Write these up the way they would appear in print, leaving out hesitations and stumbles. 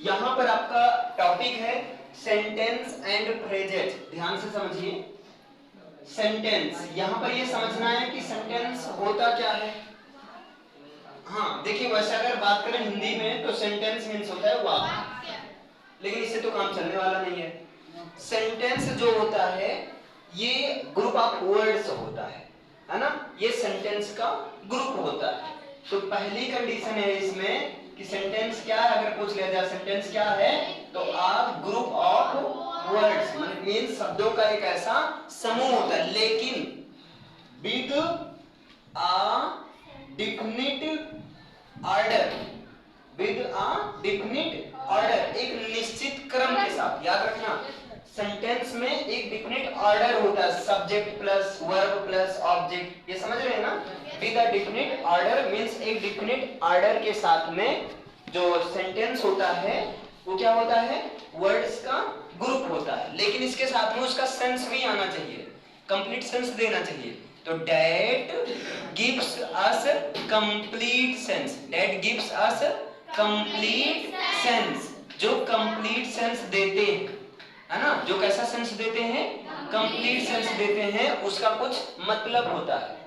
यहां पर आपका टॉपिक है सेंटेंस एंड फ्रेजेस। ध्यान से समझिए। सेंटेंस, यहां पर ये समझना है कि सेंटेंस होता क्या है। हाँ देखिए, वैसे अगर बात करें हिंदी में तो सेंटेंस मीन्स होता है वाक्य, लेकिन इससे तो काम चलने वाला नहीं है। सेंटेंस जो होता है ये ग्रुप ऑफ वर्ड्स होता है ना, ये सेंटेंस का ग्रुप होता है। तो पहली कंडीशन है इसमें कि सेंटेंस क्या है, अगर पूछ लिया जाए सेंटेंस क्या है, तो आप ग्रुप ऑफ वर्ड्स मीन शब्दों का एक ऐसा समूह होता है, लेकिन with a definite order, with a definite order, एक निश्चित क्रम के साथ। याद रखना, सेंटेंस में एक डिफिनिट ऑर्डर होता है, subject plus verb plus object, ये समझ रहे हैं ना। With a definite order means एक डिफिनिट ऑर्डर के साथ में जो सेंटेंस होता है वो क्या होता है, वर्ड्स का ग्रुप होता है, लेकिन इसके साथ में उसका सेंस भी आना चाहिए, कंप्लीट सेंस देना चाहिए। तो that gives us complete sense, that gives us complete sense, जो कंप्लीट सेंस देते हैं, है ना, जो कैसा सेंस देते हैं, कंप्लीट सेंस देते हैं, उसका कुछ मतलब होता है।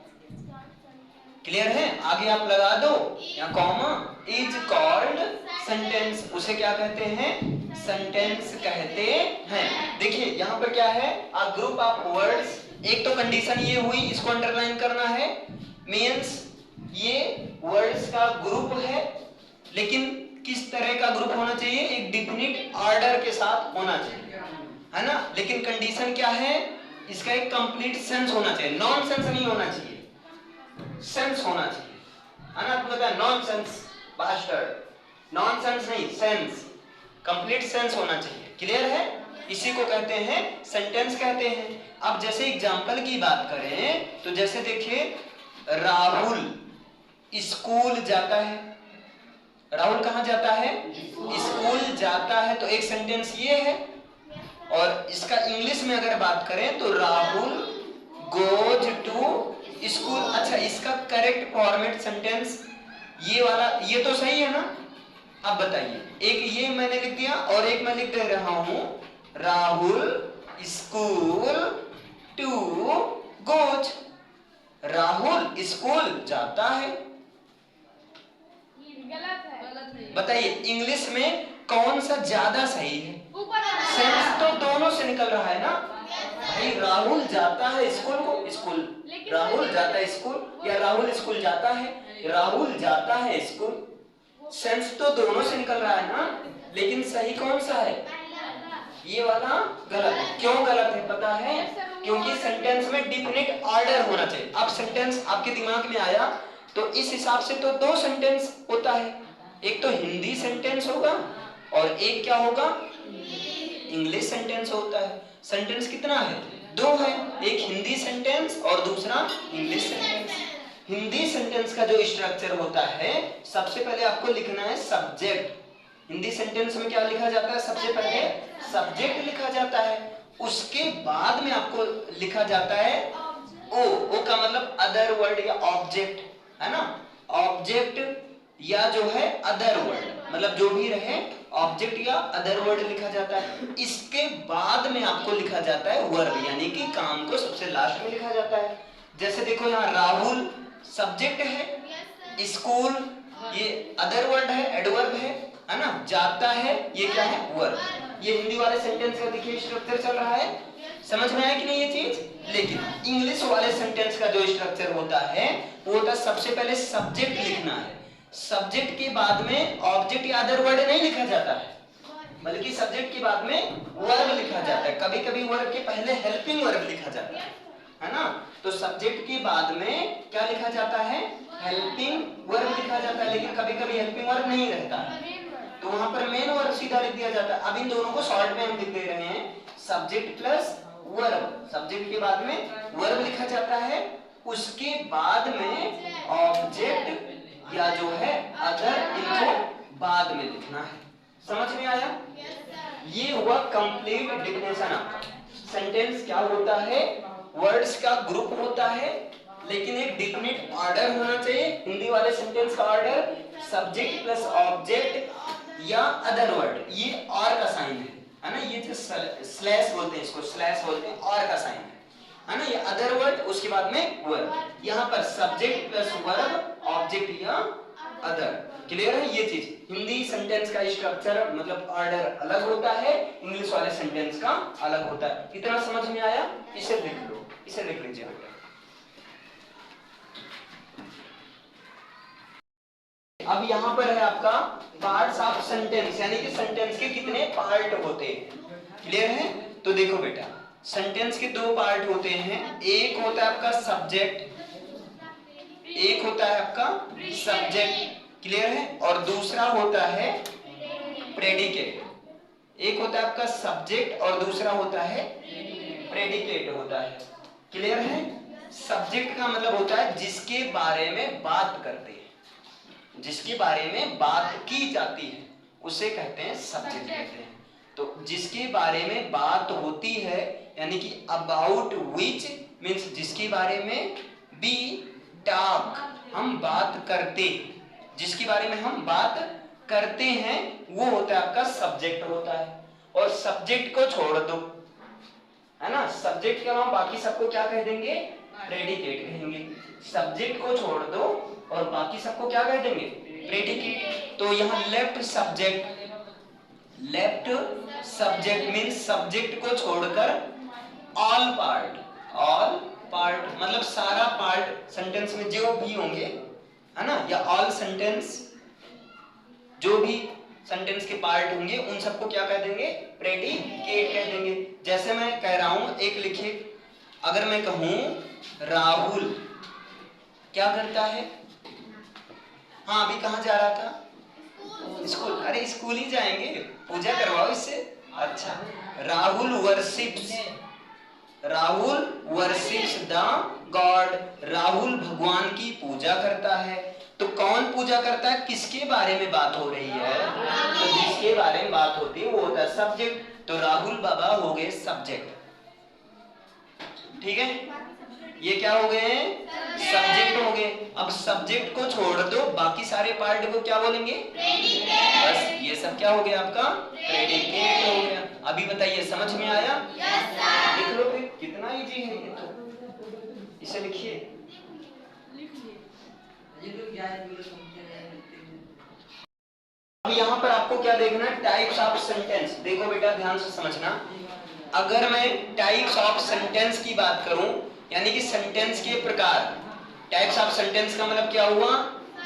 क्लियर है? आगे आप लगा दो या कॉमा, इज कॉल्ड सेंटेंस, उसे क्या कहते हैं, सेंटेंस कहते हैं। देखिए यहां पर क्या है, अ ग्रुप ऑफ वर्ड्स, एक तो कंडीशन ये हुई, इसको अंडरलाइन करना है, मींस ये वर्ड्स का ग्रुप है, लेकिन किस तरह का ग्रुप होना चाहिए, एक डिफिनिट ऑर्डर के साथ होना चाहिए, है ना। लेकिन कंडीशन क्या है, इसका एक कंप्लीट सेंस होना चाहिए, नॉन सेंस नहीं होना चाहिए, सेंस होना चाहिए, है ना। आपको पता है नॉनसेंस बास्टर्ड, नॉनसेंस नहीं सेंस, कंप्लीट सेंस होना चाहिए। क्लियर है? इसी को कहते हैं सेंटेंस कहते हैं। अब जैसे एग्जांपल की बात करें तो जैसे देखिए, राहुल स्कूल जाता है, राहुल कहां जाता है, स्कूल जाता है, तो एक सेंटेंस ये है। और इसका इंग्लिश में अगर बात करें तो राहुल गोज टू स्कूल। अच्छा, इसका करेक्ट फॉर्मेट सेंटेंस ये वाला, ये तो सही है ना। अब बताइए, एक ये मैंने लिख दिया और एक मैं लिख दे रहा हूं, Rahul school to goes, Rahul school जाता है। गलत है। बताइए इंग्लिश में कौन सा ज्यादा सही है, सेंस तो दोनों से निकल रहा है ना भाई, राहुल जाता है स्कूल को, स्कूल राहुल जाता है स्कूल, या राहुल स्कूल जाता है, राहुल जाता है स्कूल, सेंस तो दोनों से निकल रहा है ना, लेकिन सही कौन सा है, ये वाला गलत है। क्यों गलत है पता है, क्योंकि सेंटेंस में डिफिनिट ऑर्डर होना चाहिए। अब सेंटेंस आपके दिमाग में आया तो इस हिसाब से तो दो सेंटेंस होता है, एक तो हिंदी सेंटेंस होगा और एक क्या होगा, इंग्लिश सेंटेंस होता है। सेंटेंस कितना है, दो है, एक हिंदी सेंटेंस और दूसरा इंग्लिश सेंटेंस। हिंदी सेंटेंस का जो स्ट्रक्चर होता है, सबसे पहले आपको लिखना है सब्जेक्ट। हिंदी सेंटेंस में क्या लिखा जाता है, सबसे पहले सब्जेक्ट लिखा जाता है, उसके बाद में आपको लिखा जाता है ओ का मतलब अदर वर्ड या ऑब्जेक्ट, है ना। ऑब्जेक्ट या जो है अदर वर्ड, मतलब जो भी रहे, ऑब्जेक्ट या अदर वर्ड लिखा जाता है। इसके बाद में आपको लिखा जाता है वर्ब, यानी कि काम को सबसे लास्ट में लिखा जाता है। जैसे देखो यहाँ राहुल सब्जेक्ट है, स्कूल ये अदर वर्ड है, एडवर्ब है ना, जाता है ये क्या है, वर्ब। ये हिंदी वाले सेंटेंस का देखिए स्ट्रक्चर चल रहा है, समझ में आया कि नहीं ये चीज। लेकिन इंग्लिश वाले सेंटेंस का जो स्ट्रक्चर होता है वो होता है, सबसे पहले सब्जेक्ट लिखना है, सब्जेक्ट के बाद में ऑब्जेक्ट या अदर वर्ड नहीं लिखा जाता है, बल्कि सब्जेक्ट के बाद में वर्ब लिखा जाता है। कभी कभी वर्ब के पहले हेल्पिंग वर्ब लिखा जाता है ना। तो सब्जेक्ट के बाद में क्या लिखा जाता है, हेल्पिंग वर्ब लिखा जाता है, लेकिन कभी कभी हेल्पिंग वर्ब नहीं रहता है, तो वहां पर मेन वर्ब सीधा लिख दिया जाता है। अब इन दोनों को शॉर्ट में हम लिख दे रहे हैं, सब्जेक्ट प्लस वर्ब, सब्जेक्ट के बाद में वर्ब लिखा जाता है, उसके बाद में ऑब्जेक्ट या जो है अदर, इनको बाद में लिखना है। समझ में आया? ये हुआ कंप्लीट डिफिनेशन आपका। सेंटेंस क्या होता है, वर्ड्स का ग्रुप होता है, लेकिन एक डिफिनिट ऑर्डर होना चाहिए। हिंदी वाले सेंटेंस का ऑर्डर सब्जेक्ट प्लस ऑब्जेक्ट या अदर वर्ड, ये और का साइन है ना, ये जो स्लैश बोलते हैं इसको, स्लैश बोलते हैं, और का साइन है ना, ये अदर वर्ड, उसके बाद में वर्ब, यहाँ पर सब्जेक्ट प्लस वर्ब, ऑब्जेक्ट या अदर। क्लियर है ये चीज? हिंदी सेंटेंस का स्ट्रक्चर मतलब ऑर्डर अलग होता है, इंग्लिश वाले सेंटेंस का अलग होता है। इतना समझ में आया? इसे लिख लो, इसे लिख लीजिए बेटा। अब यहाँ पर है आपका पार्ट्स ऑफ सेंटेंस, यानी कि सेंटेंस के कितने पार्ट होते हैं। क्लियर है? तो देखो बेटा, सेंटेंस के दो पार्ट होते हैं, एक होता है आपका सब्जेक्ट, एक होता है आपका सब्जेक्ट, क्लियर है, और दूसरा होता है प्रेडिकेट। एक होता है आपका सब्जेक्ट और दूसरा होता है प्रेडिकेट होता है। क्लियर है? सब्जेक्ट का मतलब होता है जिसके बारे में बात करते हैं, जिसके बारे में बात की जाती है उसे कहते हैं सब्जेक्ट कहते हैं। तो जिसके बारे में बात होती है, यानी कि अबाउट विच मीन्स जिसके बारे में, बी टॉक हम बात करते, जिसके बारे में हम बात करते हैं वो होता है आपका सब्जेक्ट होता है। और सब्जेक्ट को छोड़ दो, है ना, सब्जेक्ट के अलावा बाकी सबको क्या कह देंगे? प्रेडिकेट कहेंगे। सब्जेक्ट को छोड़ दो और बाकी सबको क्या कह देंगे? प्रेडिकेट। तो यहाँ left subject, left subject means subject को छोड़कर ऑल पार्ट, ऑल पार्ट मतलब सारा पार्ट सेंटेंस में जो भी होंगे, है ना, या ऑल सेंटेंस, जो भी सेंटेंस के पार्ट होंगे उन सबको क्या कह देंगे? प्रेडिकेट कह देंगे। जैसे मैं कह रहा हूं, एक लिखिए, अगर मैं कहूं राहुल क्या करता है, हाँ अभी कहाँ जा रहा था? स्कूल। अरे स्कूल ही जाएंगे, पूजा करवाओ इससे। अच्छा, Rahul worships, Rahul worships the God, Rahul भगवान की पूजा करता है। तो कौन पूजा करता है, किसके बारे में बात हो रही है? तो जिसके बारे में बात होती है वो होता है सब्जेक्ट। तो राहुल बाबा हो गए सब्जेक्ट। ठीक है, ये क्या हो गए? सब्जेक्ट हो गए। अब सब्जेक्ट को छोड़ दो, बाकी सारे पार्ट को क्या बोलेंगे? बस ये सब क्या हो गया आपका? प्रेडिकेट हो गया। अभी बताइए समझ में आया? लिख लो फिर, कितना इजी है ये तो। इसे लिखिए। अब यहाँ पर आपको क्या देखना है? Types of sentence. देखो बेटा ध्यान से समझना, अगर मैं टाइप्स ऑफ सेंटेंस की बात करूं, यानी कि सेंटेंस के प्रकार, टाइप्स ऑफ सेंटेंस का मतलब क्या हुआ?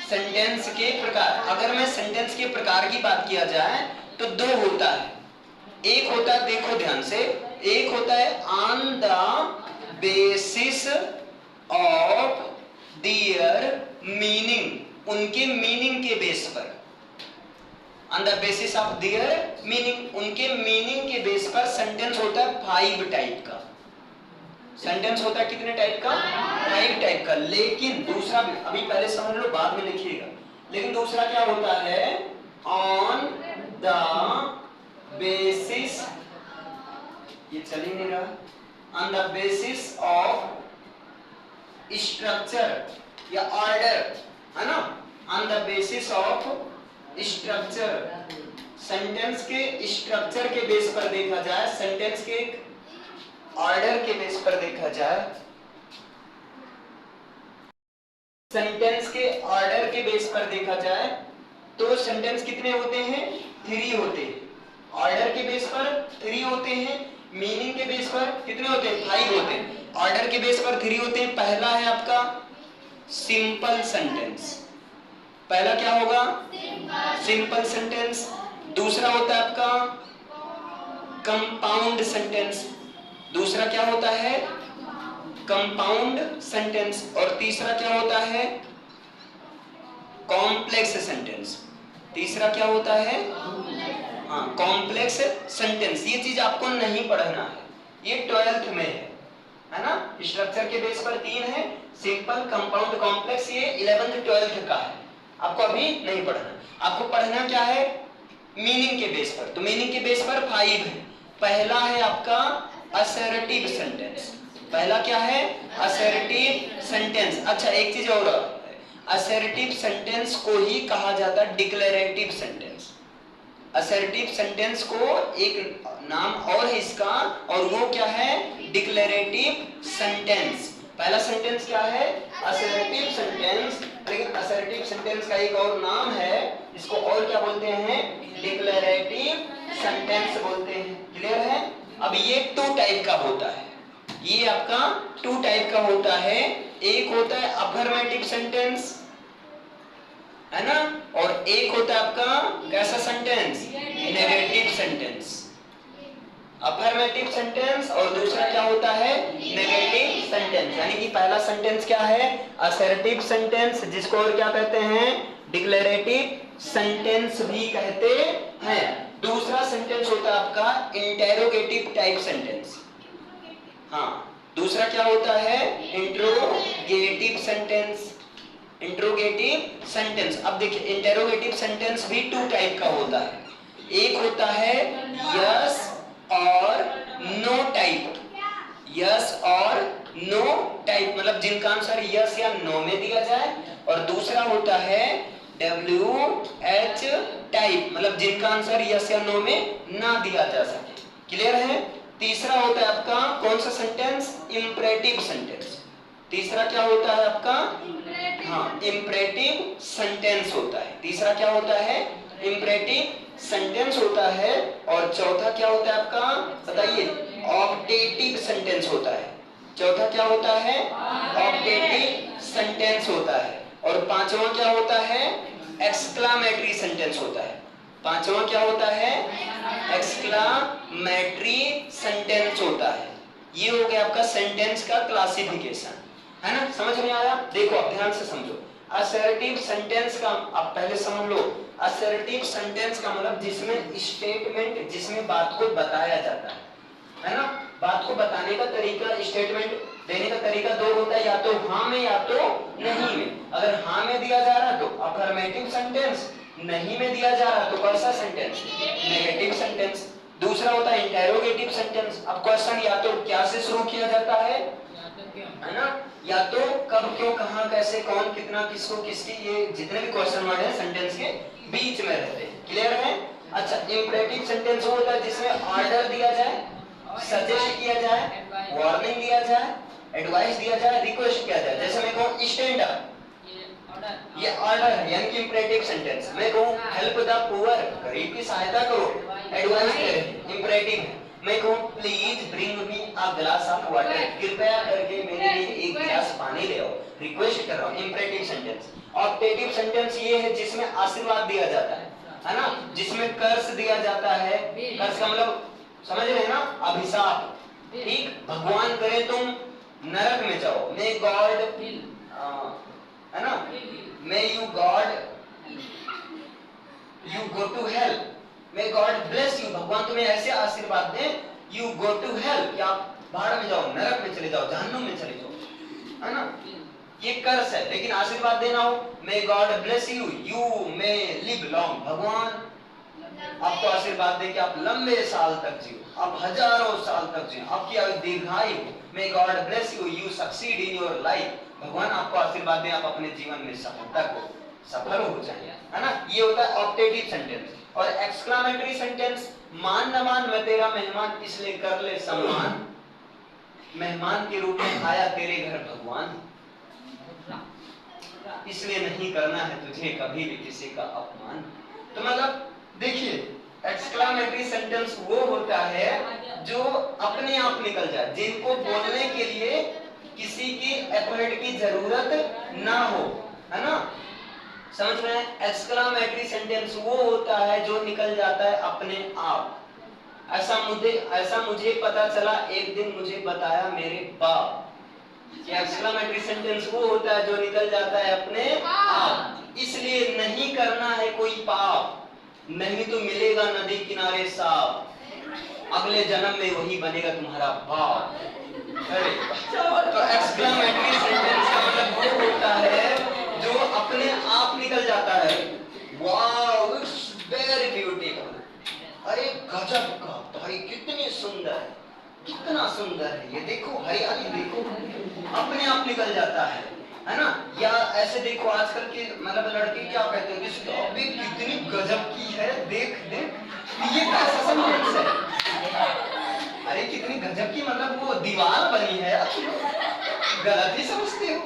सेंटेंस के प्रकार। अगर मैं सेंटेंस के प्रकार की बात किया जाए तो दो होता है। एक होता है, देखो ध्यान से, एक होता है on the basis of their meaning, उनके मीनिंग के बेस पर, on the basis of their meaning, उनके मीनिंग के बेस पर सेंटेंस होता है 5 टाइप का। सेंटेंस होता है कितने टाइप का? 5 टाइप का। लेकिन दूसरा भी, अभी पहले समझ लो बाद में लिखिएगा, लेकिन दूसरा क्या होता है? ऑन द बेसिस, ये चल ही नहीं रहा, on the basis of structure या ऑर्डर, है ना, on the basis of structure. Sentence के स्ट्रक्चर के बेस पर देखा जाए, सेंटेंस के ऑर्डर के बेस पर देखा जाए, सेंटेंस के ऑर्डर के बेस पर देखा जाए तो सेंटेंस कितने होते हैं? 3 होते हैं। ऑर्डर के बेस पर 3 होते हैं, मीनिंग के बेस पर कितने होते हैं? 5 होते हैं। ऑर्डर के बेस पर 3 होते हैं। पहला है आपका सिंपल सेंटेंस, पहला क्या होगा? Simple sentence. दूसरा होता है आपका कंपाउंड सेंटेंस, दूसरा क्या होता है? Compound sentence. और तीसरा क्या होता है? Complex sentence. तीसरा क्या होता है? हाँ, कॉम्प्लेक्स सेंटेंस। ये चीज आपको नहीं पढ़ना है, ये 12th में है ना। स्ट्रक्चर के बेस पर 3 है, सिंपल, कंपाउंड, कॉम्प्लेक्स, ये 11th 12th का है, आपको अभी नहीं पढ़ना। आपको पढ़ना क्या है? मीनिंग के बेस पर। तो मीनिंग के बेस पर 5 है। पहला है आपका असर्टिव सेंटेंस। पहला क्या है? Assertive sentence. अच्छा एक चीज और, असर्टिव सेंटेंस को ही कहा जाता है डिक्लेरेटिव सेंटेंस। असर्टिव सेंटेंस को एक नाम और है इसका, और वो क्या है? Declarative sentence. पहला सेंटेंस क्या है? Assertive sentence. लेकिन असर्टिव सेंटेंस का एक और नाम है, इसको और क्या बोलते हैं? डिक्लेरेटिव सेंटेंस बोलते हैं। क्लियर है? अब ये 2 टाइप का होता है, ये आपका 2 टाइप का होता है। एक होता है अफर्मेटिव सेंटेंस, है ना, और एक होता है आपका कैसा sentence? Negative sentence. Affirmative sentence और दूसरा क्या होता है? Negative sentence. यानी कि पहला सेंटेंस क्या है? असर्टिव सेंटेंस, जिसको और क्या कहते हैं? डिक्लेरेटिव सेंटेंस भी कहते हैं। दूसरा सेंटेंस होता है आपका इंटेरोगेटिव टाइप सेंटेंस। हाँ, दूसरा क्या होता है? Interrogative sentence. Interrogative sentence. अब देखिए, इंटेरोगेटिव सेंटेंस भी 2 टाइप का होता है। एक होता है यस और नो टाइप। यस और नो टाइप मतलब जिनका आंसर यस या नो में दिया जाए, और दूसरा होता है WH टाइप मतलब जिनका आंसर यस या नो में ना दिया जा सके। क्लियर है? तीसरा होता है आपका कौन सा सेंटेंस? Imperative sentence. तीसरा क्या होता है आपका? हाँ, इंपरेटिव सेंटेंस होता है। तीसरा क्या होता है? इंपरेटिव सेंटेंस होता है। और चौथा क्या होता है आपका? बताइए। ऑप्टेटिव सेंटेंस होता है। चौथा क्या होता है? ऑप्टेटिव सेंटेंस होता है। और पांचवा क्या होता है? एक्सक्लामेटरी सेंटेंस होता है। पांचवा क्या होता है? एक्सक्लामेटरी सेंटेंस होता है। ये हो गया आपका सेंटेंस का क्लासिफिकेशन, है ना? समझ में आया? देखो अब ध्यान से समझो। असर्टिव सेंटेंस का आप पहले समझ लो। असर्टिव सेंटेंस का मतलब जिसमें स्टेटमेंट, जिसमें बात को बताया जाता है ना? बात को बताने का तरीका, स्टेटमेंट देने का तरीका 2 होता है, या तो हाँ में या तो नहीं में। अगर हाँ में दिया जा रहा है तो अफर्मेटिव सेंटेंस, नहीं में दिया जा रहा है तो कैसा सेंटेंस? Negative sentence. दूसरा होता है इंटेरोगेटिव सेंटेंस। अब क्वेश्चन या तो क्या से शुरू किया जाता है ना, या तो कब, क्यों, कहां, कैसे, कौन, कितना, किसको, किसकी, ये जितने भी क्वेश्चन वर्ड है सेंटेंस के बीच में रहते हैं। क्लियर है? अच्छा, इंपरेटिव सेंटेंस वो होता है जिसमें ऑर्डर दिया जाए, सजेस्ट किया जाए, वार्निंग दिया जाए, एडवाइस दिया जाए, रिक्वेस्ट किया जाए। जैसे मैं कहूं स्टैंड अप, ये ऑर्डर है, यानी कि इंपरेटिव सेंटेंस। मैं कहूं हेल्प द पुअर, गरीब की सहायता करो, एडवाइस दे रहे, इंपरेटिव है। मैं कहूं please bring me a glass of water, कृपया करके मेरे लिए एक गिलास पानी ले आओ, रिक्वेस्ट कर रहा हूं, इंपरेटिव सेंटेंस। ऑप्टेटिव सेंटेंस ये है जिसमें आशीर्वाद दिया जाता है ना, जिसमें कर्ज दिया जाता है। कर्ज का मतलब समझ रहे हैं ना? अभिशाप। ठीक, भगवान करे तुम नरक में जाओ, मे गॉड, है ना, may you God you go to hell, may God bless you, भगवान तुम्हें ऐसे आशीर्वाद दे, यू गो टू हेल, कि आप भाड़ में जाओ, नरक में चले जाओ, जहन्नुम में चले जाओ, है ना? ये कर्ज है। लेकिन आशीर्वाद देना हो, मे God bless you, you may live long, भगवान आपको आशीर्वाद दे कि आप लंबे साल तक जियो, आप हजारों साल तक जियो, आपकी आयु दीर्घायु हो। मे God bless you, you succeed in your life, भगवान आपको आशीर्वाद दे आप अपने जीवन में सफलता को सफल हो जाए, है ना? ये होता है ऑप्टेटिव सेंटेंस। और एक्सक्लामेटरी सेंटेंस, मान न मान मैं तेरा मेहमान, इसलिए कर ले सम्मान, मेहमान के रूप में आया तेरे घर भगवान, इसलिए नहीं करना है तुझे कभी भी किसी का अपमान। तो मतलब देखिए, एक्सक्लामेटरी सेंटेंस वो होता है जो अपने आप निकल जाए, जिनको बोलने के लिए किसी की एफर्ट की जरूरत ना हो, है ना? समझ में? एक्सक्लामेटरी सेंटेंस वो होता है जो निकल जाता है अपने आप। ऐसा मुझे पता चला एक दिन, मुझे बताया मेरे बाप। एक्सक्लामेटरी सेंटेंस वो होता है जो निकल जाता है अपने आप। इसलिए नहीं करना है कोई पाप, नहीं तो मिलेगा नदी किनारे साफ, अगले जन्म में वही बनेगा तुम्हारा बाप। तो एक्सक्लामेटरी सेंटेंस का मतलब वो होता है जो अपने आप निकल जाता है। वाओ, इट्स वेरी ब्यूटीफुल, अरे गजब का भाई, कितनी सुंदर है, कितना सुंदर है, ये देखो हरियाली देखो, अपने आप निकल जाता है ना? या ऐसे देखो आजकल के मतलब लड़के क्या कहते हैं, अभी कितनी गजब की है, देख देख, कितनी गजब की मतलब वो दीवार बनी है यार, गलत ही समझते हो,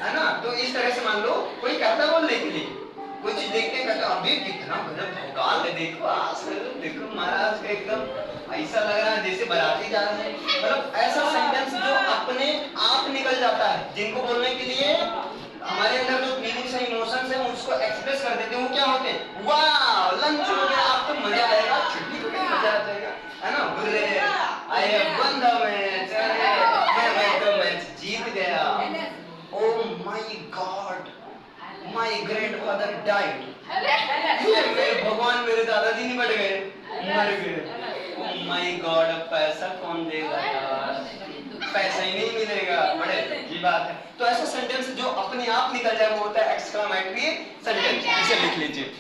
है ना। तो इस तरह से मान लो कोई कहता बोलने के लिए, कोई चीज देखते हैं कहते अभी कितना गजब भौकाल है, देखो आज देखो महाराज का एकदम ऐसा लग रहा है जैसे बाराती जा रहे हैं। मतलब ऐसा सेंटेंस जो अपने आप निकल जाता है, जिनको बोलने के लिए हमारे अंदर जो फीलिंग्स है, इमोशंस है, उसको एक्सप्रेस कर देते हैं, वो क्या होते हैं, वाह लंच हो गया, आपको मजा आएगा, छुट्टी को मजा आ जाएगा, है ना। बुरे I have one the match, मैं तो मैच जीत गया, oh my God my grandfather died, मेरे भगवान मेरे दादाजी नहीं मर गए, मर गए, ओह माय गॉड अब पैसा कौन देगा यार, पैसा ही नहीं मिलेगा, बड़े की बात है। तो ऐसा सेंटेंस जो अपने आप निकल जाए वो होता है एक्सक्लेमेटरी सेंटेंस, इसे लिख लीजिए।